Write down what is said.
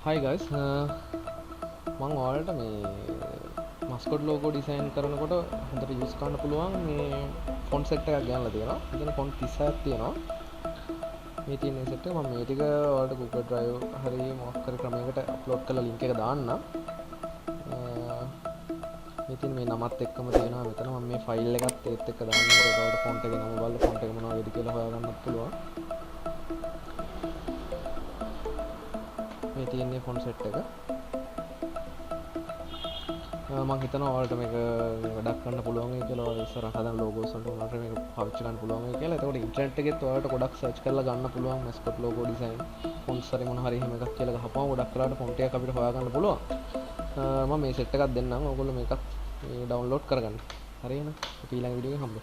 Hi guys, මම ඔයාලට මේ Mascot logo design කරනකොට හොඳට use කරන්න පුළුවන් මේ font set එකක් ගෙනල්ලා තියෙනවා. මෙතන font 36ක් තියෙනවා. මේ තියෙන මේ set එක මම මේ ටික ඔයාලට Google Drive හරි මොකක් හරි ක්‍රමයකට upload කරලා link එක දාන්නම්. මේ තියෙන මේ නමත් එක්කම තියෙනවා. මෙතන මම මේ file එකත් ඒත් එක්ක දාන්නම්. ඒක ඔයාලට font එකේ නම බලලා font එක මොනවා වේද කියලා හොයාගන්නත් පුළුවන්. මේ තියෙන්නේ ෆොන්ට් සෙට් එක. මම හිතනවා ඔයාලට මේක වැඩක් කරන්න පුළුවන් වෙයි කියලා. ඔයාලා ඉස්සරහ හදන ලෝගෝස් වලට උනාට මේක පාවිච්චි කරන්න පුළුවන් වෙයි කියලා. එතකොට ඉන්ටර්නෙට් එකෙත් ඔයාලට ගොඩක් සර්ච් කරලා ගන්න පුළුවන් Mascot logo design ෆොන්ට්ස් හරි මොන හරි එහෙම එකක් කියලා ගහපුවම ගොඩක් වෙලාවට ෆොන්ට් එකක් අපිට හොයාගන්න පුළුවන්. මම මේ සෙට් එකක් දෙන්නම්. ඔයගොල්ලෝ මේකත් ඩවුන්ලෝඩ් කරගන්න. හරි එහෙනම් අපි ඊළඟ වීඩියෝ එකේ හම්බෙමු.